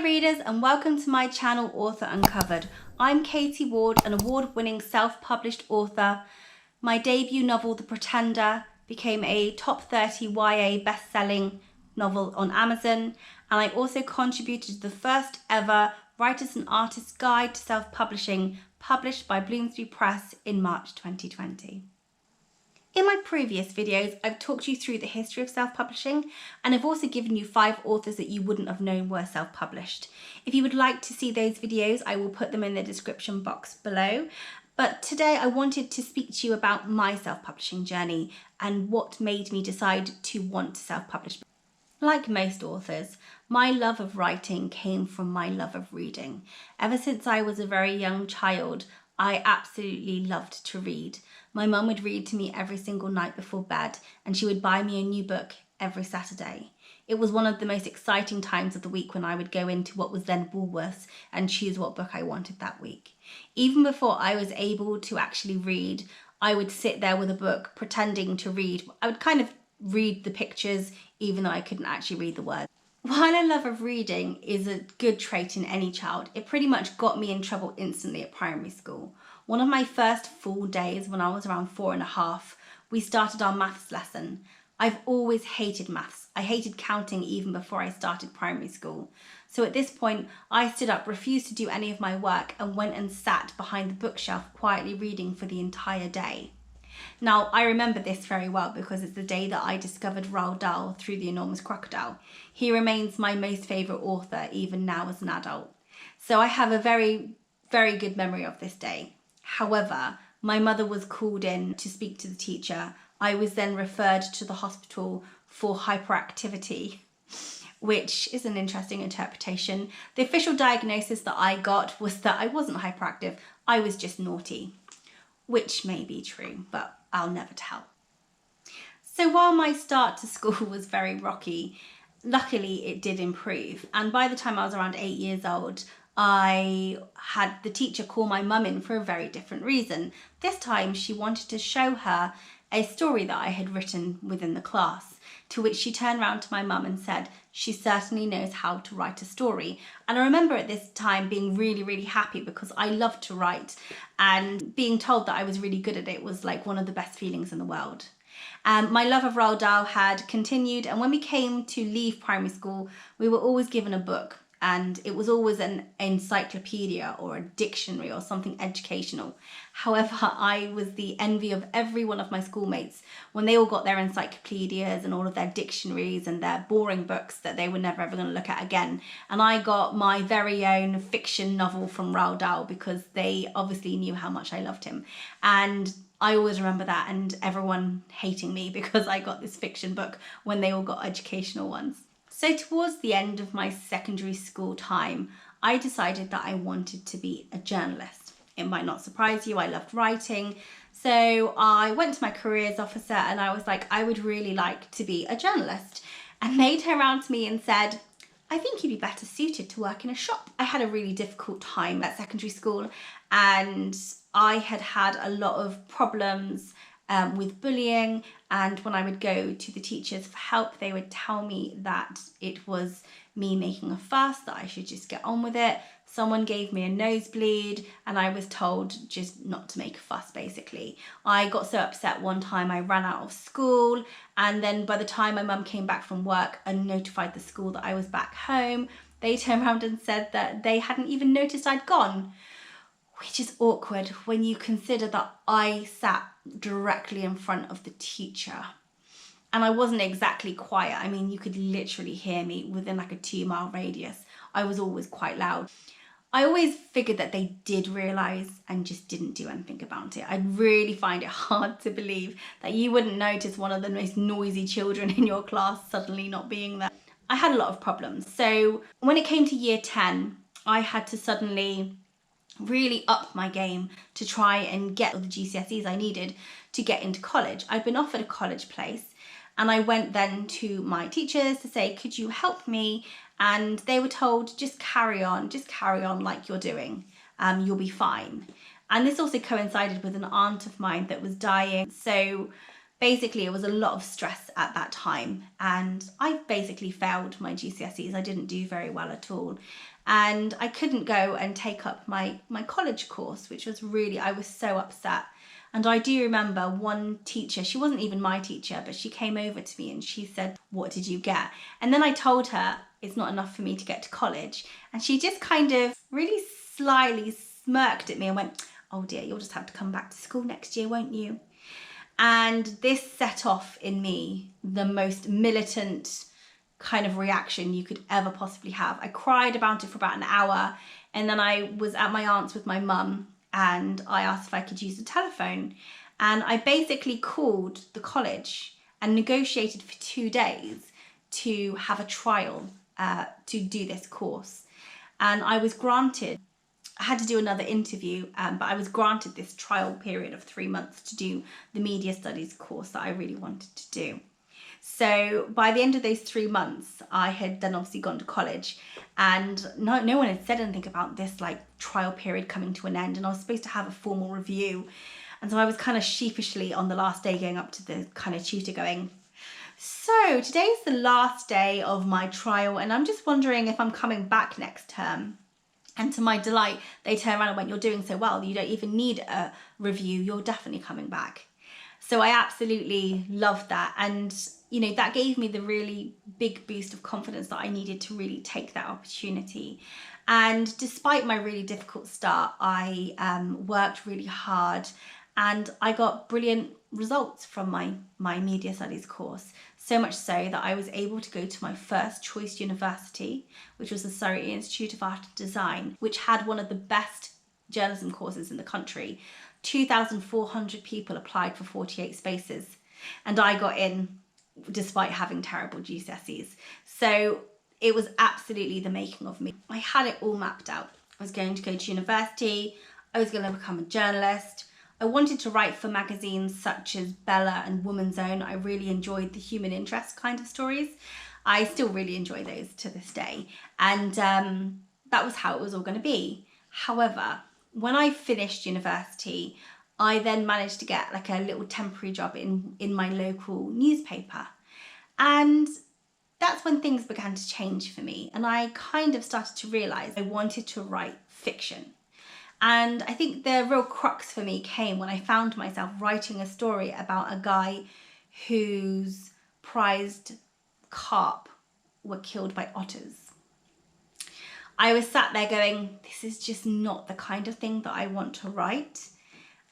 readers, and welcome to my channel Author Uncovered. I'm Katie Ward, an award-winning self-published author. My debut novel, The Pretender, became a top 30 YA best-selling novel on Amazon, and I also contributed to the first ever Writers and Artists Guide to Self-Publishing, published by Bloomsbury Press in March 2020. In my previous videos, I've talked you through the history of self-publishing, and I've also given you 5 authors that you wouldn't have known were self-published. If you would like to see those videos, I will put them in the description box below. But today I wanted to speak to you about my self-publishing journey and what made me decide to want to self-publish. Like most authors, my love of writing came from my love of reading. Ever since I was a very young child, I absolutely loved to read. My mum would read to me every single night before bed, and she would buy me a new book every Saturday. It was one of the most exciting times of the week when I would go into what was then Woolworths and choose what book I wanted that week. Even before I was able to actually read, I would sit there with a book pretending to read. I would kind of read the pictures even though I couldn't actually read the words. While a love of reading is a good trait in any child, it pretty much got me in trouble instantly at primary school. One of my first full days when I was around 4.5, we started our maths lesson. I've always hated maths. I hated counting even before I started primary school. So at this point, I stood up, refused to do any of my work, and went and sat behind the bookshelf quietly reading for the entire day. Now, I remember this very well because it's the day that I discovered Roald Dahl through The Enormous Crocodile. He remains my most favourite author, even now as an adult. So I have a very, very good memory of this day. However, my mother was called in to speak to the teacher. I was then referred to the hospital for hyperactivity, which is an interesting interpretation. The official diagnosis that I got was that I wasn't hyperactive, I was just naughty. Which may be true, but I'll never tell. So while my start to school was very rocky, luckily it did improve. And by the time I was around 8 years old, I had the teacher call my mum in for a very different reason. This time she wanted to show her a story that I had written within the class, to which she turned around to my mum and said, she certainly knows how to write a story. And I remember at this time being really, really happy because I loved to write, and being told that I was really good at it was like one of the best feelings in the world. My love of Roald Dahl had continued, and when we came to leave primary school, we were always given a book. And it was always an encyclopedia or a dictionary or something educational. However, I was the envy of every one of my schoolmates when they all got their encyclopedias and all of their dictionaries and their boring books that they were never ever going to look at again. And I got my very own fiction novel from Roald Dahl because they obviously knew how much I loved him. And I always remember that, and everyone hating me because I got this fiction book when they all got educational ones. So towards the end of my secondary school time, I decided that I wanted to be a journalist. It might not surprise you, I loved writing. So I went to my careers officer and I was like, I would really like to be a journalist. And they turned around to me and said, I think you'd be better suited to work in a shop. I had a really difficult time at secondary school, and I had had a lot of problems with bullying, and when I would go to the teachers for help, they would tell me that it was me making a fuss, that I should just get on with it. Someone gave me a nosebleed and I was told just not to make a fuss, basically. I got so upset one time I ran out of school, and then by the time my mum came back from work and notified the school that I was back home, they turned around and said that they hadn't even noticed I'd gone. Which is awkward when you consider that I sat directly in front of the teacher. And I wasn't exactly quiet. I mean, you could literally hear me within like a 2-mile radius. I was always quite loud. I always figured that they did realise and just didn't do anything about it. I really find it hard to believe that you wouldn't notice one of the most noisy children in your class suddenly not being there. I had a lot of problems. So when it came to year 10, I had to suddenly really up my game to try and get all the GCSEs I needed to get into college. I'd been offered a college place, and I went then to my teachers to say, could you help me? And they were told, just carry on like you're doing, you'll be fine. And this also coincided with an aunt of mine that was dying. So Basically, it was a lot of stress at that time, and I basically failed my GCSEs. I didn't do very well at all, and I couldn't go and take up my college course, which was really, I was so upset. And I do remember one teacher, she wasn't even my teacher, but she came over to me and she said, "What did you get?" And then I told her it's not enough for me to get to college, and she just kind of really slyly smirked at me and went, "Oh dear, you'll just have to come back to school next year, won't you?" And this set off in me the most militant kind of reaction you could ever possibly have. I cried about it for about an hour, and then I was at my aunt's with my mum, and I asked if I could use the telephone. And I basically called the college and negotiated for 2 days to have a trial to do this course. And I was granted, I had to do another interview, but I was granted this trial period of 3 months to do the media studies course that I really wanted to do. So by the end of those 3 months, I had then obviously gone to college, and no one had said anything about this like trial period coming to an end, and I was supposed to have a formal review. And so I was kind of sheepishly on the last day going up to the kind of tutor going, "So today's the last day of my trial, and I'm just wondering if I'm coming back next term." And to my delight, they turned around and went, "You're doing so well, you don't even need a review, you're definitely coming back." So I absolutely loved that. And, you know, that gave me the really big boost of confidence that I needed to really take that opportunity. And despite my really difficult start, I worked really hard, and I got brilliant results from my media studies course. So much so that I was able to go to my first choice university, which was the Surrey Institute of Art and Design, which had one of the best journalism courses in the country. 2,400 people applied for 48 spaces, and I got in despite having terrible GCSEs. So it was absolutely the making of me. I had it all mapped out. I was going to go to university, I was going to become a journalist. I wanted to write for magazines such as Bella and Woman's Own. I really enjoyed the human interest kind of stories. I still really enjoy those to this day. And that was how it was all going to be. However, when I finished university, I then managed to get like a little temporary job in my local newspaper. And that's when things began to change for me. And I kind of started to realise I wanted to write fiction. And I think the real crux for me came when I found myself writing a story about a guy whose prized carp were killed by otters. I was sat there going, this is just not the kind of thing that I want to write.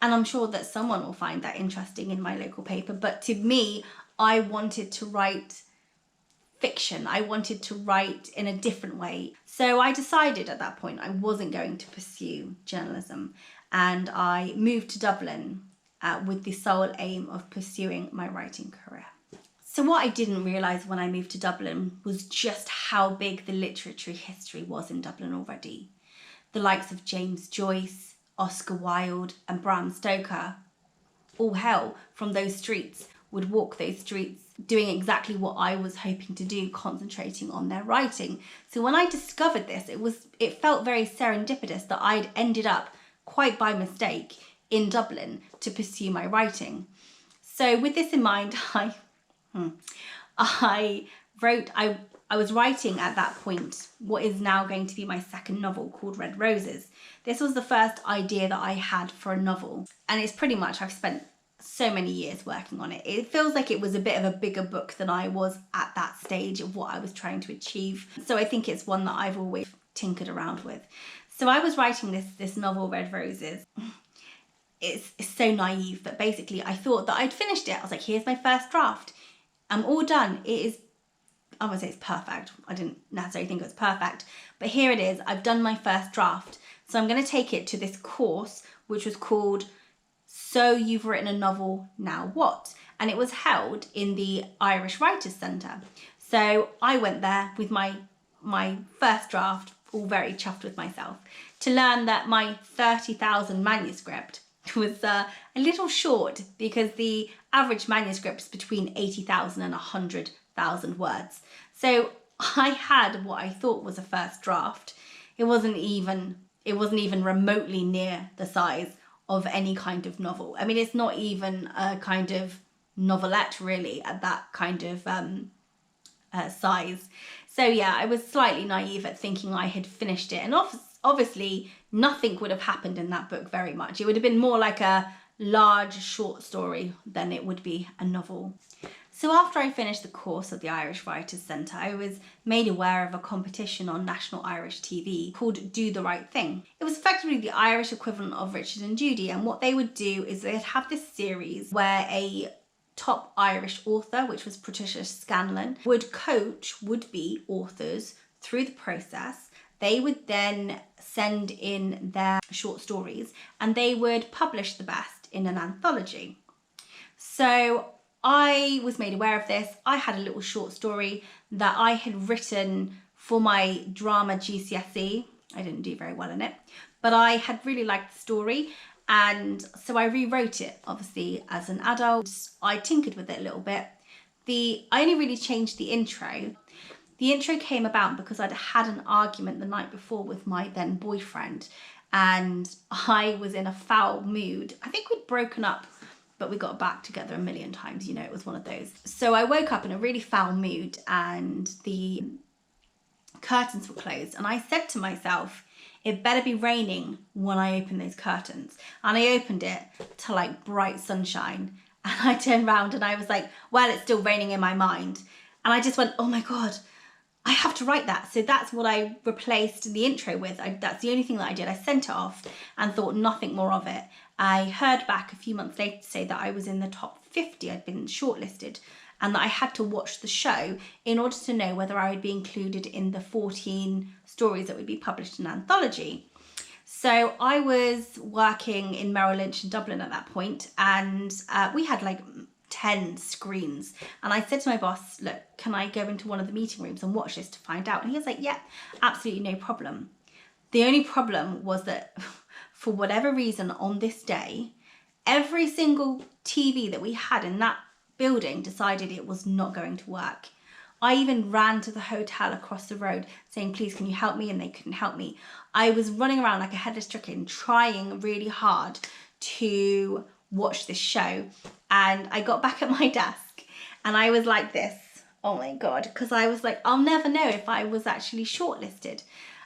And I'm sure that someone will find that interesting in my local paper. But to me, I wanted to write fiction. I wanted to write in a different way. So I decided at that point I wasn't going to pursue journalism, and I moved to Dublin with the sole aim of pursuing my writing career. So what I didn't realise when I moved to Dublin was just how big the literary history was in Dublin already. The likes of James Joyce, Oscar Wilde and Bram Stoker, all hail from those streets, would walk those streets doing exactly what I was hoping to do, concentrating on their writing. So when I discovered this, it felt very serendipitous that I'd ended up, quite by mistake, in Dublin to pursue my writing. So with this in mind, I was writing at that point what is now going to be my second novel, called Red Roses. This was the first idea that I had for a novel, and it's pretty much, I've spent so many years working on it. It feels like it was a bit of a bigger book than I was at that stage of what I was trying to achieve. So I think it's one that I've always tinkered around with. So I was writing this novel, Red Roses. It's so naive, but basically I thought that I'd finished it. I was like, here's my first draft. I'm all done. It is, I won't say it's perfect. I didn't necessarily think it was perfect, but here it is. I've done my first draft. So I'm going to take it to this course, which was called So You've Written a Novel, Now What? And it was held in the Irish Writers' Centre. So I went there with my first draft, all very chuffed with myself, to learn that my 30,000 manuscript was a little short, because the average manuscript is between 80,000 and 100,000 words. So I had what I thought was a first draft. It wasn't even remotely near the size of any kind of novel. I mean, it's not even a kind of novelette really at that kind of size. So yeah, I was slightly naive at thinking I had finished it, and obviously nothing would have happened in that book very much. It would have been more like a large short story than it would be a novel. So after I finished the course at the Irish Writers' Centre, I was made aware of a competition on National Irish TV called Do the Right Thing. It was effectively the Irish equivalent of Richard and Judy, and what they would do is they'd have this series where a top Irish author, which was Patricia Scanlon, would coach would-be authors through the process. They would then send in their short stories and they would publish the best in an anthology. So I was made aware of this. I had a little short story that I had written for my drama GCSE. I didn't do very well in it, but I had really liked the story. And so I rewrote it, obviously, as an adult. I tinkered with it a little bit. I only really changed the intro. The intro came about because I'd had an argument the night before with my then boyfriend, and I was in a foul mood. I think we'd broken up, but we got back together a million times. You know, it was one of those. So I woke up in a really foul mood and the curtains were closed. And I said to myself, it better be raining when I open those curtains. And I opened it to like bright sunshine. And I turned around and I was like, well, it's still raining in my mind. And I just went, oh my God, I have to write that. So that's what I replaced the intro with. That's the only thing that I did. I sent it off and thought nothing more of it. I heard back a few months later to say that I was in the top 50. I'd been shortlisted and that I had to watch the show in order to know whether I would be included in the 14 stories that would be published in an anthology. So I was working in Merrill Lynch in Dublin at that point, and we had like 10 screens. And I said to my boss, look, can I go into one of the meeting rooms and watch this to find out? And he was like, yeah, absolutely no problem. The only problem was that for whatever reason on this day, every single TV that we had in that building decided it was not going to work. I even ran to the hotel across the road saying, please, can you help me? And they couldn't help me. I was running around like a headless chicken, trying really hard to watch this show. And I got back at my desk and I was like this, oh my God, because I was like, I'll never know if I was actually shortlisted.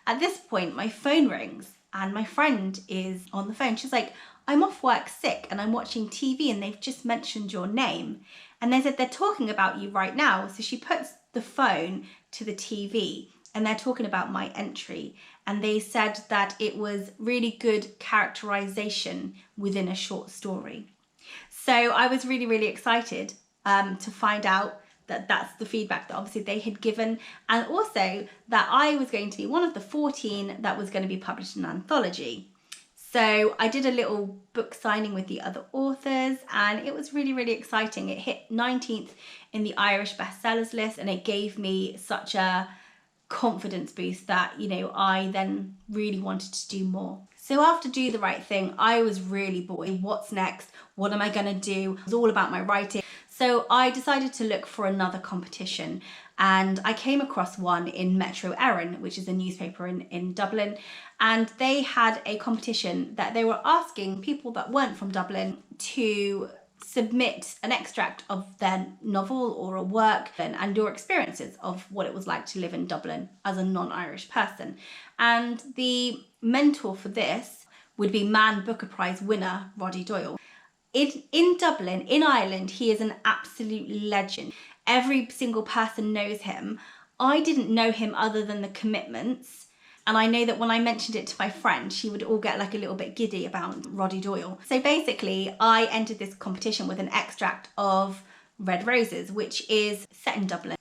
At this point, my phone rings and my friend is on the phone. She's like, I'm off work sick and I'm watching TV and they've just mentioned your name. And they said they're talking about you right now. So she puts the phone to the TV and they're talking about my entry. And they said that it was really good characterization within a short story. So I was really, really excited to find out that that's the feedback that obviously they had given, and also that I was going to be one of the 14 that was going to be published in an anthology. So I did a little book signing with the other authors and it was really, really exciting. It hit 19th in the Irish bestsellers list and it gave me such a confidence boost that, you know, I then really wanted to do more. So after Do the Right Thing, I was really bored. What's next? What am I going to do? It was all about my writing. So I decided to look for another competition and I came across one in Metro Erin, which is a newspaper in Dublin, and they had a competition that they were asking people that weren't from Dublin to submit an extract of their novel or a work and your experiences of what it was like to live in Dublin as a non-Irish person. And the mentor for this would be Man Booker Prize winner Roddy Doyle. In Dublin, in Ireland, he is an absolute legend. Every single person knows him. I didn't know him other than the commitments. And I know that when I mentioned it to my friend, she would all get like a little bit giddy about Roddy Doyle. So basically, I entered this competition with an extract of Red Roses, which is set in Dublin.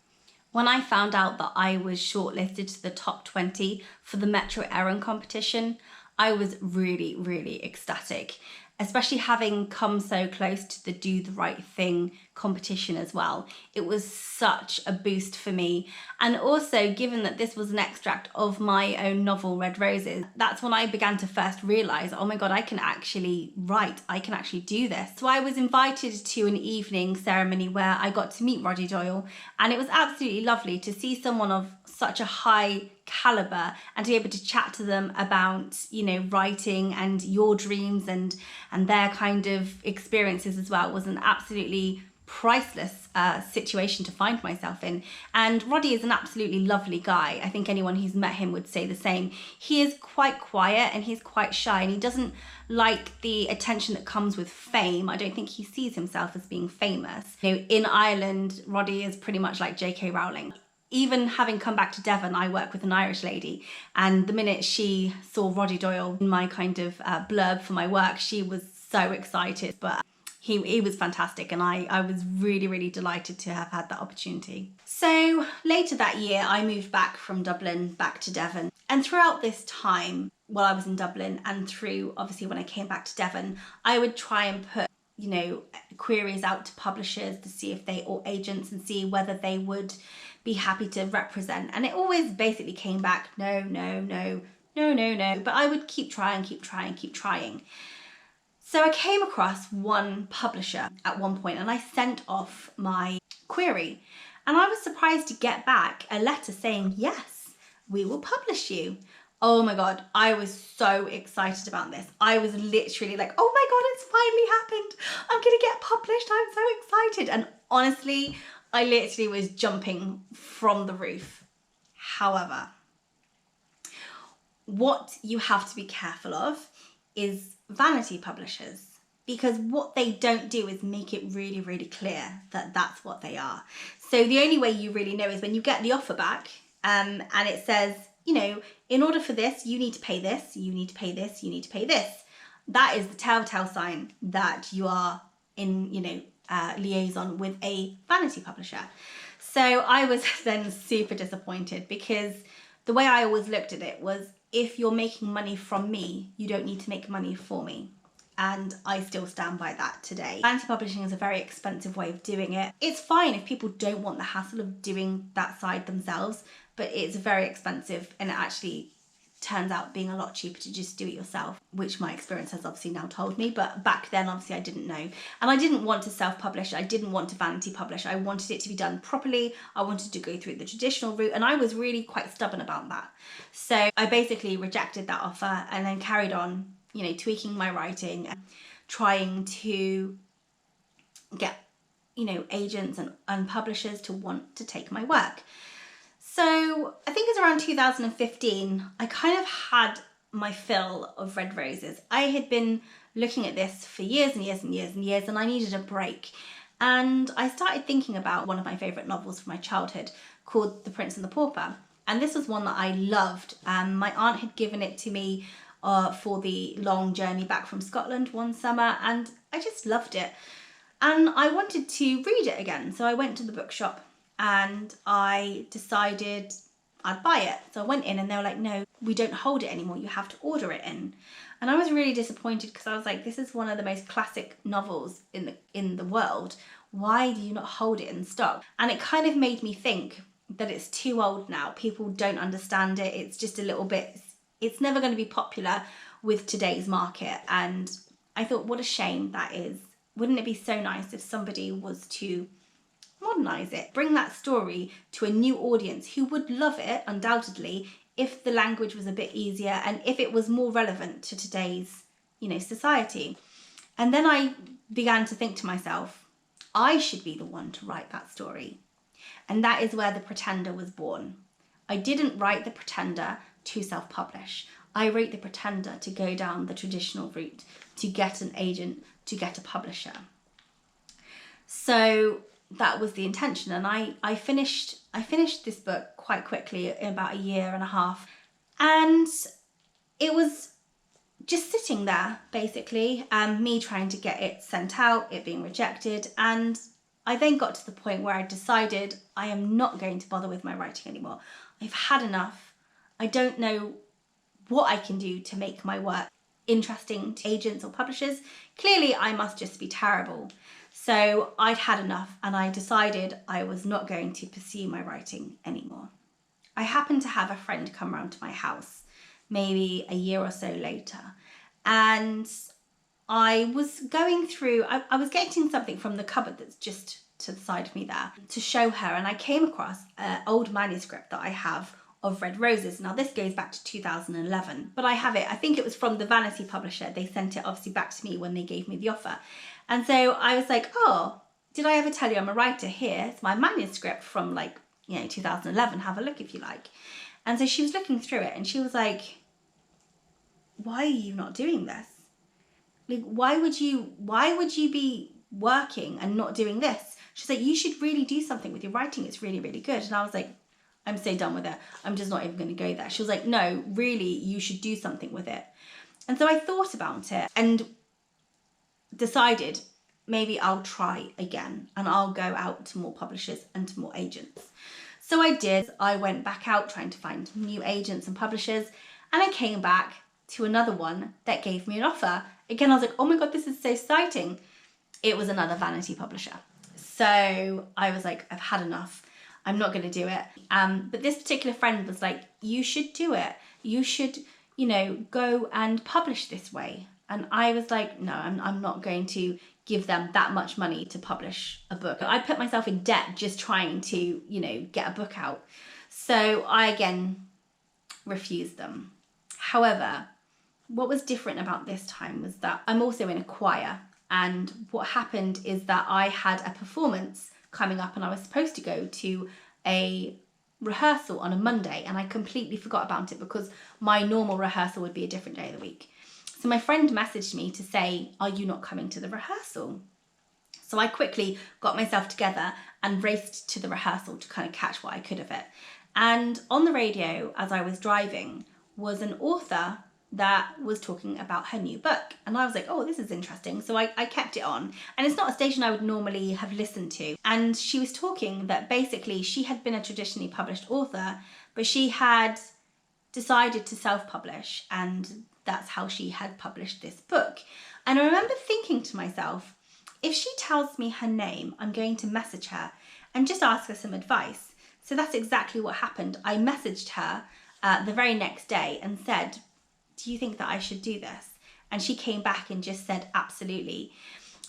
When I found out that I was shortlisted to the top 20 for the Metro Erin competition, I was really, really ecstatic, especially having come so close to the Do the Right Thing competition as well. It was such a boost for me. And also, given that this was an extract of my own novel, Red Roses, that's when I began to first realise, oh my God, I can actually write, I can actually do this. So I was invited to an evening ceremony where I got to meet Roddy Doyle, and it was absolutely lovely to see someone of such a high caliber and to be able to chat to them about, you know, writing and your dreams and their kind of experiences as well. Was an absolutely priceless situation to find myself in. And Roddy is an absolutely lovely guy. I think anyone who's met him would say the same. He is quite quiet and he's quite shy, and he doesn't like the attention that comes with fame. I don't think he sees himself as being famous. You know, in Ireland, Roddy is pretty much like J.K. Rowling. Even having come back to Devon, I work with an Irish lady, and the minute she saw Roddy Doyle in my kind of blurb for my work, she was so excited. But he was fantastic, and I was really, really delighted to have had that opportunity. So later that year, I moved back from Dublin back to Devon. And throughout this time, while I was in Dublin, and through obviously when I came back to Devon, I would try and put, you know, queries out to publishers to see if they, or agents, and see whether they would be happy to represent. And it always basically came back, no, no, no, no, no, no. But I would keep trying, keep trying, keep trying. So I came across one publisher at one point, and I sent off my query, and I was surprised to get back a letter saying, yes, we will publish you. Oh my God, I was so excited about this. I was literally like, oh my God, it's finally happened. I'm gonna get published. I'm so excited. And honestly, I literally was jumping from the roof. However, what you have to be careful of is vanity publishers, because what they don't do is make it really, really clear that that's what they are. So the only way you really know is when you get the offer back, and it says, you know, in order for this, you need to pay this, you need to pay this, you need to pay this. That is the telltale sign that you are in, you know, liaison with a vanity publisher. So I was then super disappointed, because the way I always looked at it was, if you're making money from me, you don't need to make money for me. And I still stand by that today. Vanity publishing is a very expensive way of doing it. It's fine if people don't want the hassle of doing that side themselves, but it's very expensive, and it actually turns out being a lot cheaper to just do it yourself, which my experience has obviously now told me. But back then, obviously, I didn't know. And I didn't want to self-publish. I didn't want to vanity publish. I wanted it to be done properly. I wanted to go through the traditional route, and I was really quite stubborn about that. So I basically rejected that offer, and then carried on, you know, tweaking my writing and trying to get, you know, agents and publishers to want to take my work. So I think it's around 2015, I kind of had my fill of red roses. I had been looking at this for years and years and years and years, and I needed a break. And I started thinking about one of my favourite novels from my childhood called The Prince and the Pauper. And this was one that I loved. My aunt had given it to me for the long journey back from Scotland one summer, and I just loved it. And I wanted to read it again. So I went to the bookshop and I decided I'd buy it. So I went in, and they were like, no, we don't hold it anymore. You have to order it in. And I was really disappointed, because I was like, this is one of the most classic novels in the world. Why do you not hold it in stock? And it kind of made me think that it's too old now. People don't understand it. It's just a little bit, it's never going to be popular with today's market. And I thought, what a shame that is. Wouldn't it be so nice if somebody was to modernize it, bring that story to a new audience who would love it, undoubtedly, if the language was a bit easier and if it was more relevant to today's, you know, society. And then I began to think to myself, I should be the one to write that story. And that is where The Pretender was born. I didn't write The Pretender to self-publish. I wrote The Pretender to go down the traditional route, to get an agent, to get a publisher. So that was the intention, and I finished this book quite quickly, in about a year and a half, and it was just sitting there, basically, me trying to get it sent out, it being rejected. And I then got to the point where I decided I am not going to bother with my writing anymore. I've had enough. I don't know what I can do to make my work interesting to agents or publishers. Clearly, I must just be terrible. So I'd had enough, and I decided I was not going to pursue my writing anymore. I happened to have a friend come round to my house maybe a year or so later, and I was going through, I was getting something from the cupboard that's just to the side of me there to show her, and I came across an old manuscript that I have of Red Roses. Now this goes back to 2011, but I have it, I think it was from the vanity publisher. They sent it obviously back to me when they gave me the offer. And so I was like, oh, did I ever tell you I'm a writer? Here, it's my manuscript from like, 2011. Have a look if you like. And so she was looking through it and she was like, why are you not doing this? Like, why would you be working and not doing this? She's like, you should really do something with your writing. It's really, really good. And I was like, I'm so done with it. I'm just not even going to go there. She was like, no, really, you should do something with it. And so I thought about it and decided maybe I'll try again and I'll go out to more publishers and to more agents. So I did. I went back out trying to find new agents and publishers, and I came back to another one that gave me an offer. Again, I was like, oh my God, this is so exciting. It was another vanity publisher. So I was like, I've had enough. I'm not going to do it. But this particular friend was like, you should do it. You should, go and publish this way. And I was like, no, I'm not going to give them that much money to publish a book. I put myself in debt just trying to, get a book out. So I, again, refused them. However, what was different about this time was that I'm also in a choir. And what happened is that I had a performance coming up and I was supposed to go to a rehearsal on a Monday, and I completely forgot about it because my normal rehearsal would be a different day of the week. So my friend messaged me to say, are you not coming to the rehearsal? So I quickly got myself together and raced to the rehearsal to kind of catch what I could of it. And on the radio, as I was driving, was an author that was talking about her new book. And I was like, oh, this is interesting. So I kept it on. And it's not a station I would normally have listened to. And she was talking that basically she had been a traditionally published author, but she had decided to self-publish, and that's how she had published this book. And I remember thinking to myself, if she tells me her name, I'm going to message her and just ask her some advice. So that's exactly what happened. I messaged her the very next day and said, do you think that I should do this? And she came back and just said, absolutely.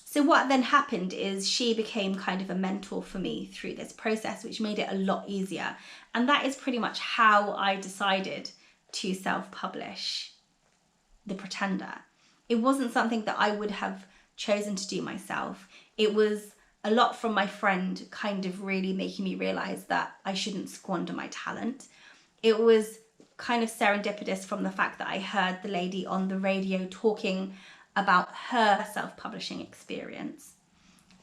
So what then happened is she became kind of a mentor for me through this process, which made it a lot easier. And that is pretty much how I decided to self-publish The Pretender. It wasn't something that I would have chosen to do myself. It was a lot from my friend kind of really making me realize that I shouldn't squander my talent. It was kind of serendipitous from the fact that I heard the lady on the radio talking about her self-publishing experience.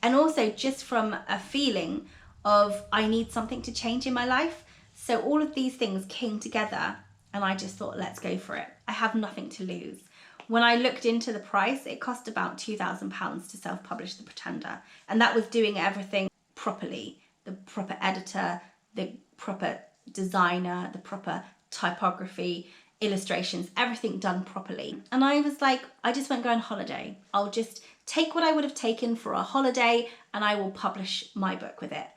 And also just from a feeling of I need something to change in my life. So all of these things came together and I just thought, let's go for it. I have nothing to lose. When I looked into the price, it cost about £2,000 to self-publish The Pretender. And that was doing everything properly. The proper editor, the proper designer, the proper typography, illustrations, everything done properly. And I was like, I just won't go on holiday. I'll just take what I would have taken for a holiday and I will publish my book with it.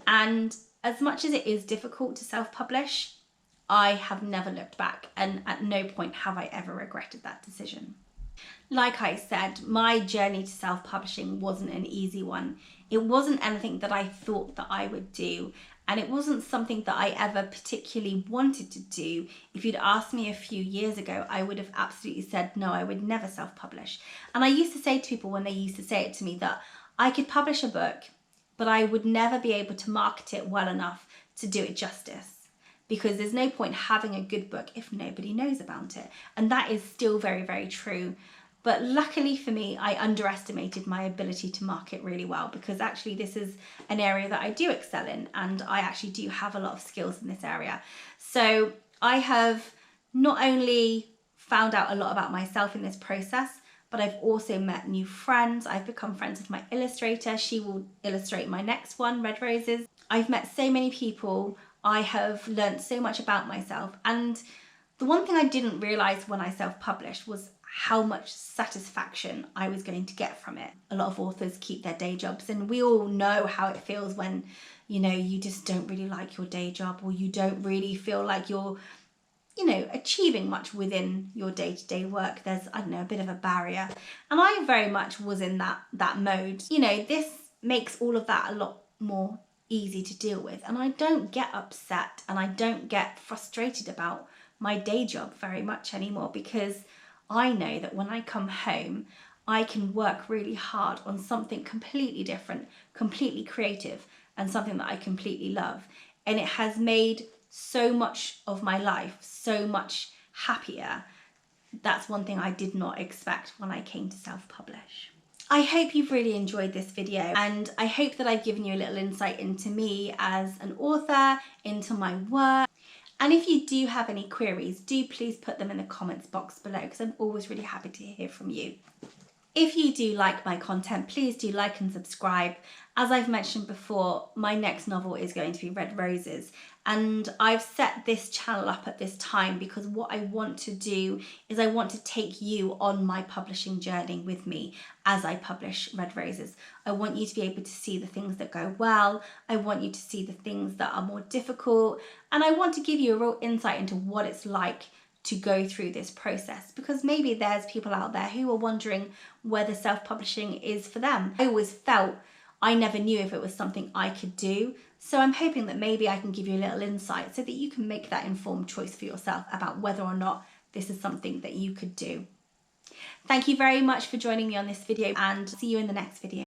And as much as it is difficult to self-publish, I have never looked back, and at no point have I ever regretted that decision. Like I said, my journey to self-publishing wasn't an easy one. It wasn't anything that I thought that I would do, and it wasn't something that I ever particularly wanted to do. If you'd asked me a few years ago, I would have absolutely said, no, I would never self-publish. And I used to say to people when they used to say it to me that I could publish a book, but I would never be able to market it well enough to do it justice. Because there's no point having a good book if nobody knows about it. And that is still very, very true. But luckily for me, I underestimated my ability to market really well, because actually this is an area that I do excel in, and I actually do have a lot of skills in this area. So I have not only found out a lot about myself in this process, but I've also met new friends. I've become friends with my illustrator. She will illustrate my next one, Red Roses. I've met so many people. I have learned so much about myself. And the one thing I didn't realize when I self-published was how much satisfaction I was going to get from it. A lot of authors keep their day jobs, and we all know how it feels when, you just don't really like your day job, or you don't really feel like you're, achieving much within your day-to-day work. There's, a bit of a barrier. And I very much was in that mode. This makes all of that a lot more easy to deal with, and I don't get upset and I don't get frustrated about my day job very much anymore, because I know that when I come home I can work really hard on something completely different, completely creative, and something that I completely love. And it has made so much of my life so much happier. That's one thing I did not expect when I came to self-publish. I hope you've really enjoyed this video, and I hope that I've given you a little insight into me as an author, into my work. And if you do have any queries, do please put them in the comments box below, because I'm always really happy to hear from you. If you do like my content, please do like and subscribe. As I've mentioned before, my next novel is going to be Red Roses, and I've set this channel up at this time because what I want to do is I want to take you on my publishing journey with me as I publish Red Roses. I want you to be able to see the things that go well, I want you to see the things that are more difficult, and I want to give you a real insight into what it's like to go through this process, because maybe there's people out there who are wondering whether self-publishing is for them. I always felt I never knew if it was something I could do, so I'm hoping that maybe I can give you a little insight so that you can make that informed choice for yourself about whether or not this is something that you could do. Thank you very much for joining me on this video, and see you in the next video.